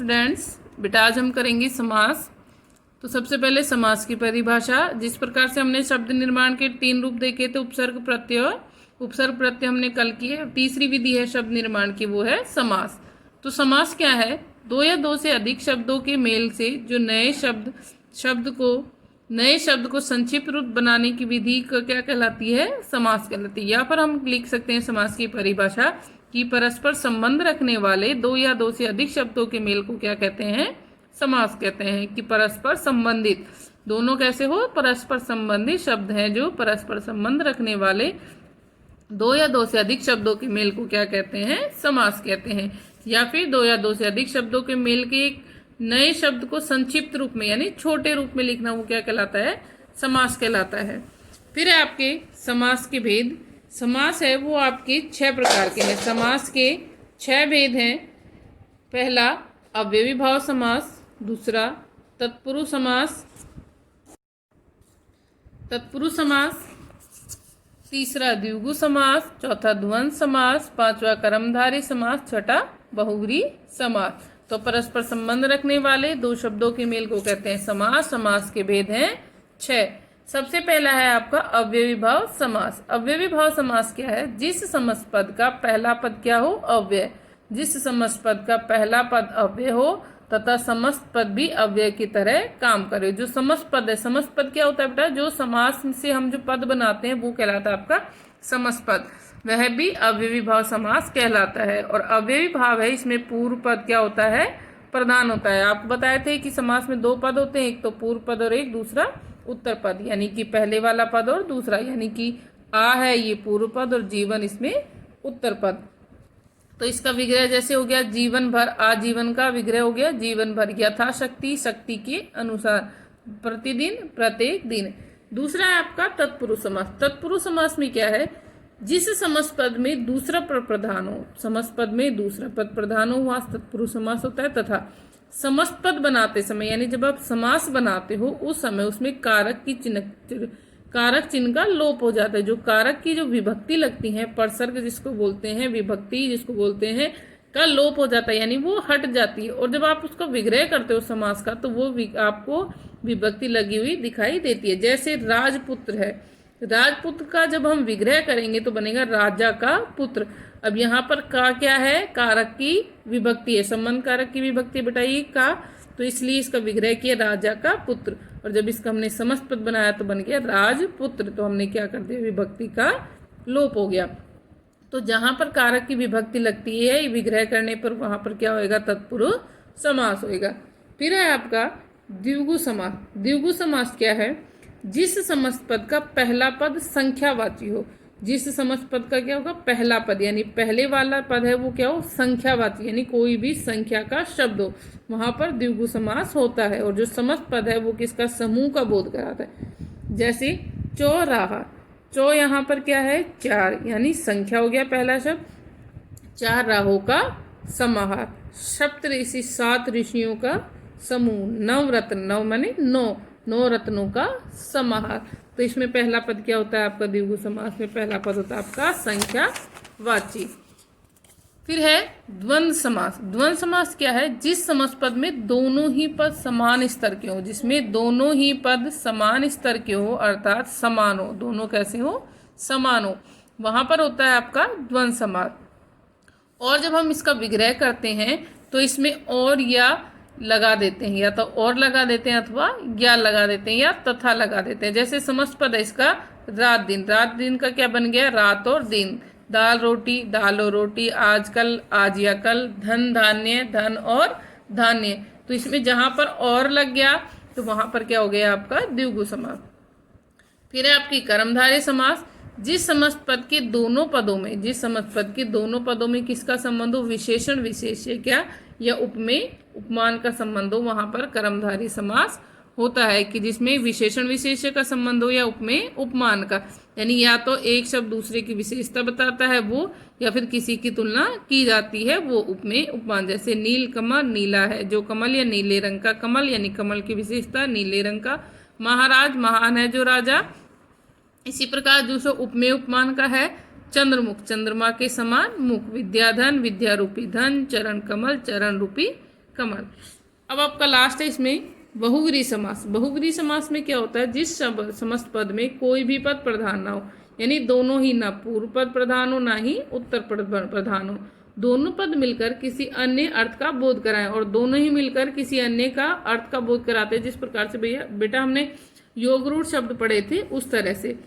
Students, बेटा आज हम करेंगे समास। तो सबसे पहले समास की परिभाषा। जिस प्रकार से हमने शब्द निर्माण के 3 रूप देखे थे, उपसर्ग प्रत्यय और उपसर्ग प्रत्यय हमने कल किए। तीसरी विधि है शब्द निर्माण की, वो है समास। तो समास क्या है? दो या दो से अधिक शब्दों के मेल से जो नए शब्द को संक्षिप्त रूप बनाने की विधि को क्या कहलाती है? समास कहलाती है। यहाँ पर हम लिख सकते हैं समास की परिभाषा कि परस्पर संबंध रखने वाले दो या दो से अधिक शब्दों के मेल को क्या कहते हैं? समास कहते हैं। कि परस्पर संबंधित दोनों कैसे हो? परस्पर संबंधित शब्द हैं जो परस्पर संबंध रखने वाले दो या दो से अधिक शब्दों के मेल को क्या कहते हैं? समास कहते हैं। या फिर दो या दो से अधिक शब्दों के मेल के एक नए शब्द को संक्षिप्त रूप में यानी छोटे रूप में लिखना, वो क्या कहलाता है? समास कहलाता है। फिर है आपके समास के भेद। समास है वो आपके 6 प्रकार के हैं। समास के 6 भेद हैं। पहला अव्ययी भाव समास, दूसरा तत्पुरुष समास, तीसरा द्विगु समास, चौथा द्वंद्व समास, पांचवा कर्मधारय समास, छठा बहुव्रीहि समास। तो परस्पर संबंध रखने वाले दो शब्दों के मेल को कहते हैं समास। समास के भेद हैं 6। सबसे पहला है आपका अव्ययी भाव समास। अव्ययी भाव समास क्या है? जिस समस्त पद का पहला पद क्या हो? अव्यय। जिस समस्त पद का पहला पद अव्यय हो तथा समस्त पद भी अव्यय की तरह काम करे। जो समस्त पद है, समस्त पद क्या होता है बेटा? जो समास से हम जो पद बनाते हैं वो कहलाता है आपका समस्त पद, वह भी अव्ययी भाव समास कहलाता है। और अव्ययी भाव है, इसमें पूर्व पद क्या होता है? प्रधान होता है। आप बताए थे कि समास में 2 पद होते हैं, एक तो पूर्व पद और एक दूसरा उत्तर पद, यानी कि पहले वाला पद और दूसरा, यानी कि आ है ये पूर्व पद और जीवन इसमें उत्तर पद। तो इसका विग्रह जैसे हो गया जीवन भर, आजीवन का विग्रह हो गया जीवन भर, यथाशक्ति, शक्ति के अनुसार, प्रतिदिन, प्रत्येक दिन। दूसरा है आपका तत्पुरुष समास। तत्पुरुष समास में क्या है? जिस समस्त पद में दूसरा पद प्रधान हो, समस्त पद में दूसरा पद प्रधान हो, वहां तत्पुरुष समास होता है। तथा समस्त पद बनाते समय यानी जब आप समास बनाते हो उस समय उसमें कारक चिन्ह का लोप हो जाता है। जो कारक की जो विभक्ति लगती है, परसर्ग जिसको बोलते हैं, विभक्ति जिसको बोलते हैं, का लोप हो जाता है, यानी वो हट जाती है। और जब आप उसका विग्रह करते हो समास का, तो वो आपको विभक्ति लगी हुई दिखाई देती है। जैसे राजपुत्र है, राजपुत्र का जब हम विग्रह करेंगे तो बनेगा राजा का पुत्र। अब यहाँ पर का क्या है? कारक की विभक्ति है, संबंध कारक की विभक्ति बताइए का, तो इसलिए इसका विग्रह किया राजा का पुत्र। और जब इसका हमने समस्त पद बनाया तो बन गया राजपुत्र। तो हमने क्या कर दिया? विभक्ति का लोप हो गया। तो जहां पर कारक की विभक्ति लगती है विग्रह करने पर, वहां पर क्या होएगा? तत्पुरुष समास होएगा। फिर है आपका द्विगु समास। द्विगु समास क्या है? जिस समस्त पद का पहला पद संख्यावाची हो। जिस समस्त पद का क्या होगा? पहला पद, यानी पहले वाला पद है वो क्या हो? संख्यावाची, यानी कोई भी संख्या का शब्द हो, वहां पर द्विगु समास होता है। और जो समस्त पद है वो किसका? समूह का बोध कराता है। जैसे चौराहा, चौ यहाँ पर क्या है? 4, यानी संख्या हो गया पहला शब्द। 4 राहों का समाहार। सप्त ऋषि, 7 ऋषियों का समूह। नवरत्न, नव माने 9 रत्नों का समाहार। तो इसमें पहला पद क्या होता है आपका? द्विगु समास में पहला पद होता है आपका संख्यावाची। फिर है द्वंद्व समास। द्वंद्व समास क्या है? जिस समस्त पद में दोनों ही पद समान स्तर के हो, जिसमें दोनों ही पद समान स्तर के हो, अर्थात समान हो, दोनों कैसे हो? समान हो, वहां पर होता है आपका द्वंद्व समास। और जब हम इसका विग्रह करते हैं तो इसमें और या लगा देते हैं, या तो और लगा देते हैं अथवा या लगा देते हैं या तथा लगा देते हैं। जैसे समस्त पद है इसका रात दिन, रात दिन का क्या बन गया? रात और दिन। दाल रोटी, दाल और रोटी। आजकल, आज या कल। धन धान्य, धन और धान्य। तो इसमें जहां पर और लग गया तो वहां पर क्या हो गया आपका? द्विगु समास। फिर है आपकी कर्मधारय समास। जिस समस्त पद के दोनों पदों में किसका संबंध हो? विशेषण विशेष्य क्या या उपमेय उपमान का संबंध हो, वहां पर कर्मधारय समास होता है। कि जिसमें विशेषण विशेष्य का संबंध हो या उपमेय उपमान का, यानी या तो एक शब्द दूसरे की विशेषता बताता है वो, या फिर किसी की तुलना की जाती है वो, उपमेय उपमान। जैसे नील कमल, नीला है जो कमल या नीले रंग का कमल, यानी कमल की विशेषता नीले रंग का। महाराज, महान है जो राजा। इसी प्रकार दूसरा उपमेय उपमान का है चंद्रमुख, चंद्रमा के समान मुख। विद्याधन, विद्या रूपी धन। चरण कमल, चरण रूपी कमल। अब आपका लास्ट है इसमें बहुव्रीहि समास। बहुव्रीहि समास में क्या होता है, जिस समस्त पद में कोई भी पद प्रधान ना हो, यानी दोनों ही, ना पूर्व पद प्रधान हो ना ही उत्तर पद प्रधान हो, दोनों पद मिलकर किसी अन्य अर्थ का बोध कराएं, और दोनों ही मिलकर किसी अन्य का अर्थ का बोध कराते हैं, जिस प्रकार से भैया बेटा हमने योगरूढ़ शब्द पढ़े थे उस तरह से।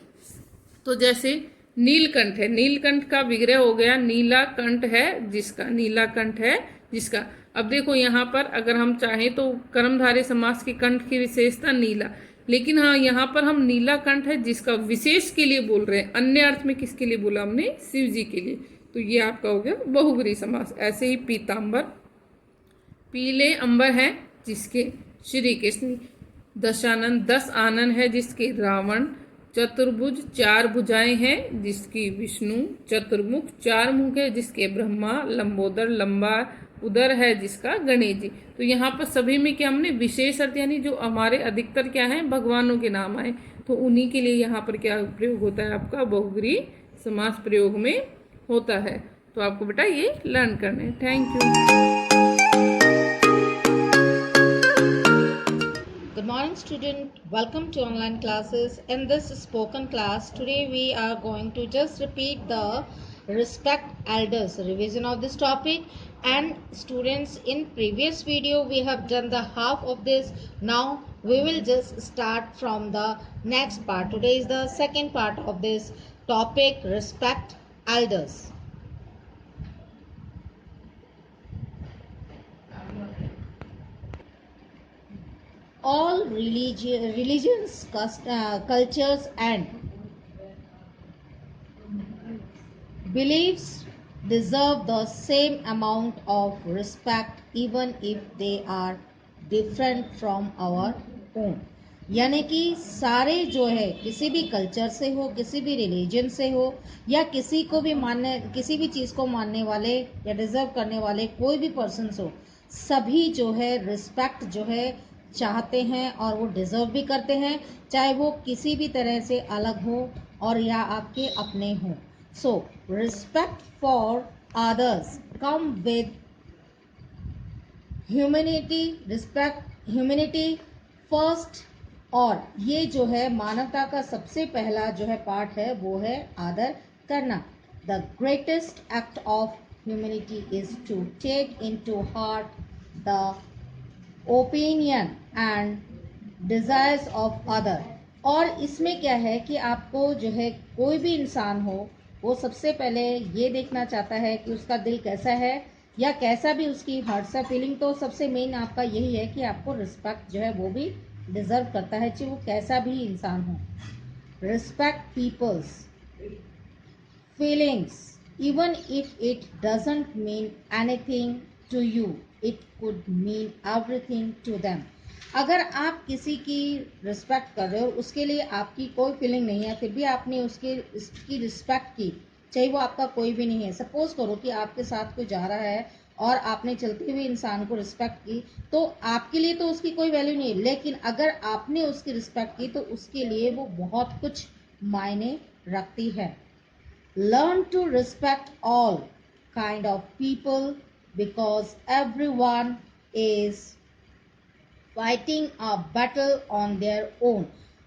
तो जैसे नीलकंठ है, नीलकंठ का विग्रह हो गया नीला कंठ है जिसका, नीला कंठ है जिसका। अब देखो यहाँ पर अगर हम चाहें तो कर्मधारय समास के कंठ की विशेषता नीला, लेकिन हाँ यहाँ पर हम नीला कंठ है जिसका विशेष के लिए बोल रहे हैं, अन्य अर्थ में किसके लिए बोला हमने, शिव जी के लिए, तो ये आपका हो गया बहुव्रीहि समास। ऐसे ही पीतांबर, पीले अंबर है जिसके श्री कृष्ण, दशानन 10 आनन है जिसके रावण, चतुर्भुज 4 भुजाएं हैं जिसकी विष्णु, चतुर्मुख 4 मुख है जिसके ब्रह्मा, लंबोदर लंबा उदर है जिसका गणेश जी। तो यहाँ पर सभी में क्या हमने विशेष अर्थ, यानी जो हमारे अधिकतर क्या है भगवानों के नाम आए, तो उन्हीं के लिए यहाँ पर क्या प्रयोग होता है, आपका बहुव्रीहि समास प्रयोग में होता है। तो आपको बेटा ये लर्न करना है। Thank you. Good morning student, welcome to online classes. In this spoken class today we are going to just repeat the respect elders, revision of this topic. And students, in previous video we have done the half of this. Now we will just start from the next part. Today is the second part of this topic, respect elders. All religions, cultures and beliefs deserve the same amount of respect even if they are different from our own. यानी कि सारे जो है किसी भी culture से हो, किसी भी रिलीजन से हो, या किसी को भी मानने, किसी भी चीज़ को मानने वाले या डिजर्व करने वाले कोई भी पर्सन हो, सभी जो है रिस्पेक्ट जो है चाहते हैं और वो डिजर्व भी करते हैं, चाहे वो किसी भी तरह से अलग हो और या आपके अपने हों। So respect for others come with humanity, respect humanity first. और ये जो है मानवता का सबसे पहला जो है पार्ट है वो है आदर करना। The greatest act of humanity is to take into heart the opinion and desires of other. और इसमें क्या है कि आपको जो है कोई भी इंसान हो, वो सबसे पहले ये देखना चाहता है कि उसका दिल कैसा है या कैसा भी उसकी हार्ट से फीलिंग। तो सबसे मेन आपका यही है कि आपको रिस्पेक्ट जो है वो भी डिजर्व करता है, चाहे वो कैसा भी इंसान हो। Respect people's feelings even if it doesn't mean anything to you, it could mean everything to them. अगर आप किसी की रिस्पेक्ट कर रहे हो, उसके लिए आपकी कोई फीलिंग नहीं है, फिर भी आपने उसकी रिस्पेक्ट की, चाहे वो आपका कोई भी नहीं है। सपोज करो कि आपके साथ कोई जा रहा है और आपने चलते हुए इंसान को रिस्पेक्ट की, तो आपके लिए तो उसकी कोई वैल्यू नहीं है, लेकिन अगर आपने उसकी रिस्पेक्ट की तो उसके लिए वो बहुत कुछ मायने रखती है। Learn to respect all kind of people because everyone is fighting a battle on their own.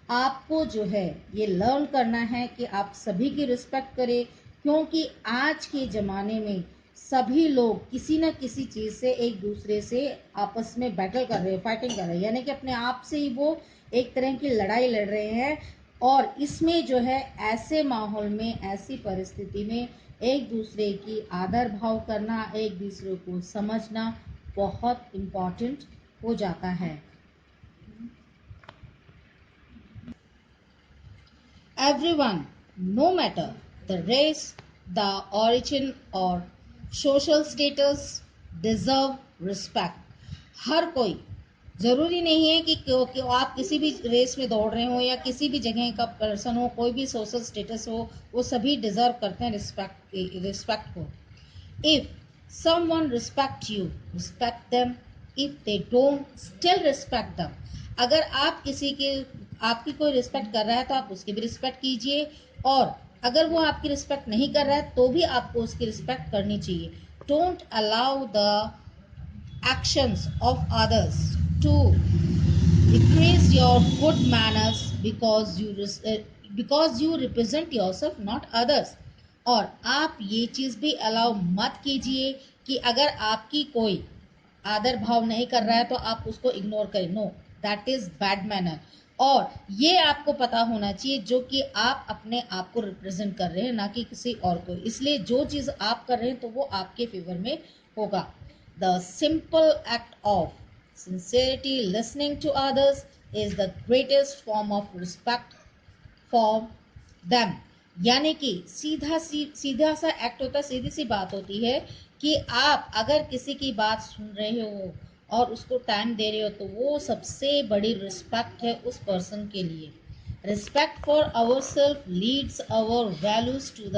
आपको जो है ये लर्न करना है कि आप सभी की रिस्पेक्ट करें, क्योंकि आज के ज़माने में सभी लोग किसी न किसी चीज़ से एक दूसरे से आपस में बैटल कर रहे हैं, फाइटिंग कर रहे हैं, यानी कि अपने आप से ही वो एक तरह की लड़ाई लड़ रहे हैं। और इसमें जो है ऐसे माहौल में, ऐसी परिस्थिति में एक दूसरे की आदर भाव करना, एक दूसरे को समझना बहुत इम्पॉर्टेंट हो जाता है। Everyone, no matter the race, the origin or social status, deserve respect. हर कोई, ज़रूरी नहीं है कि आप किसी भी रेस में दौड़ रहे हो या किसी भी जगह का पर्सन हो, कोई भी सोशल स्टेटस हो, वो सभी डिजर्व करते हैं रिस्पेक्ट को। If someone respect you, respect them. If they don't, still respect them. अगर आप आपकी कोई रिस्पेक्ट कर रहा है तो आप उसकी भी रिस्पेक्ट कीजिए, और अगर वो आपकी रिस्पेक्ट नहीं कर रहा है तो भी आपको उसकी रिस्पेक्ट करनी चाहिए। Don't allow the actions of others. 2. Decrease your good manners because you represent yourself, not others. और आप ये चीज़ भी अलाउ मत कीजिए कि अगर आपकी कोई आदर भाव नहीं कर रहा है तो आप उसको इग्नोर करें. No, that is bad manner. और ये आपको पता होना चाहिए जो कि आप अपने आप को रिप्रेजेंट कर रहे हैं, ना कि किसी और को. इसलिए जो चीज़ आप कर रहे हैं तो वो आपके फेवर में होगा. The simple act of sincerity, listening to others, is the greatest form of respect for them. यानी कि सीधा सा एक्ट होता है, सीधी सी बात होती है कि आप अगर किसी की बात सुन रहे हो और उसको टाइम दे रहे हो तो वो सबसे बड़ी रिस्पेक्ट है उस पर्सन के लिए. Respect for our self leads our values to the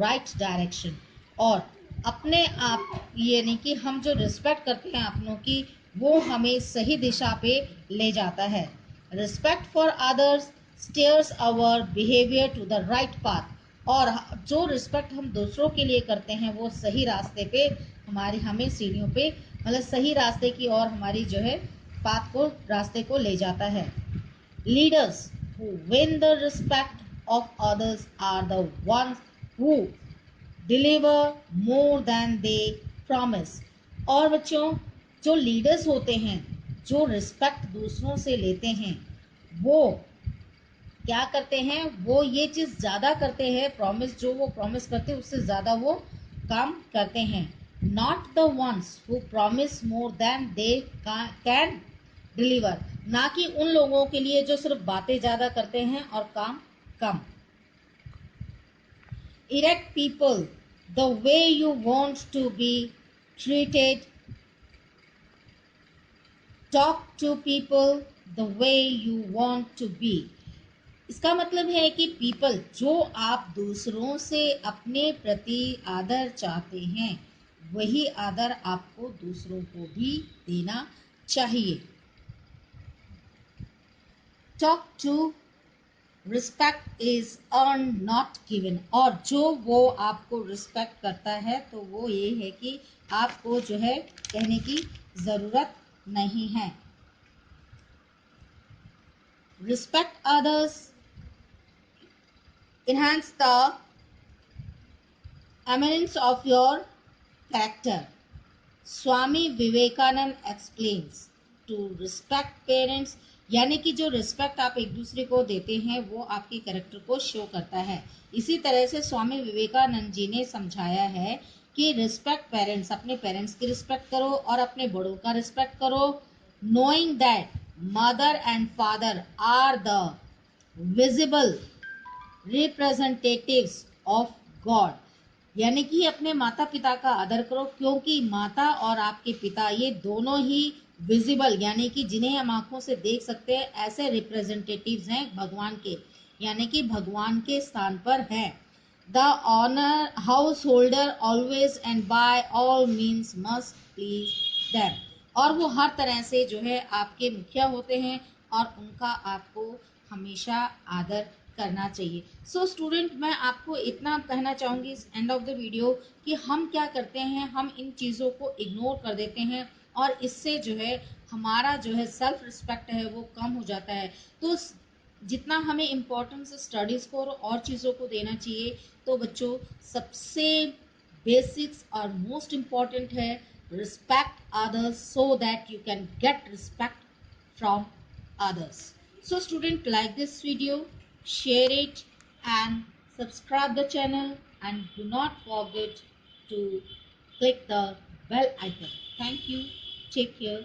right direction. और अपने आप यानी कि हम जो रिस्पेक्ट करते हैं अपनों की, वो हमें सही दिशा पे ले जाता है. Respect for others steers our behaviour to the right path. और जो रिस्पेक्ट हम दूसरों के लिए करते हैं वो सही रास्ते पे हमें सीढ़ियों पे मतलब सही रास्ते की और हमारी जो है पाथ को रास्ते को ले जाता है. Leaders who win the respect of others are the ones who deliver more than they promise. और बच्चों, जो लीडर्स होते हैं जो रिस्पेक्ट दूसरों से लेते हैं वो क्या करते हैं, वो ये चीज़ ज़्यादा करते हैं. प्रॉमिस जो वो प्रॉमिस करते हैं उससे ज़्यादा वो काम करते हैं. Not the ones who promise more than they can deliver. ना कि उन लोगों के लिए जो सिर्फ बातें ज़्यादा करते हैं और काम कम. Erect people the way you want to be treated. Talk to people the way you want to be. इसका मतलब है कि पीपल जो आप दूसरों से अपने प्रति आदर चाहते हैं वही आदर आपको दूसरों को भी देना चाहिए. Talk to respect is earn not given. और जो वो आपको रिस्पेक्ट करता है तो वो ये है कि आपको जो है कहने की ज़रूरत नहीं है. Respect others enhance the eminence of your character. Swami Vivekanand explains to respect parents, यानी कि जो रिस्पेक्ट आप एक दूसरे को देते हैं वो आपके कैरेक्टर को शो करता है. इसी तरह से स्वामी विवेकानंद जी ने समझाया है कि रिस्पेक्ट पेरेंट्स, अपने पेरेंट्स की रिस्पेक्ट करो और अपने बड़ों का रिस्पेक्ट करो. Knowing that mother and father are the visible representatives of God. यानी कि अपने माता पिता का आदर करो क्योंकि माता और आपके पिता ये दोनों ही विजिबल यानी कि जिन्हें हम आंखों से देख सकते हैं ऐसे रिप्रेजेंटेटिव्स हैं भगवान के, यानी कि भगवान के स्थान पर है. The honour householder always and by all means must please them. और वो हर तरह से जो है आपके मुखिया होते हैं और उनका आपको हमेशा आदर करना चाहिए. सो स्टूडेंट, मैं आपको इतना कहना चाहूँगी इस एंड ऑफ द वीडियो कि हम क्या करते हैं, हम इन चीज़ों को इग्नोर कर देते हैं और इससे जो है हमारा जो है सेल्फ रिस्पेक्ट है वो कम हो जाता है. तो जितना हमें इम्पोर्टेंस स्टडीज़ को और चीज़ों को देना चाहिए, तो बच्चों सबसे बेसिक्स और मोस्ट इम्पॉर्टेंट है respect others so that you can get respect from others. So student, like this video, share it and subscribe the channel and do not forget to click the bell icon. Thank you. Take care.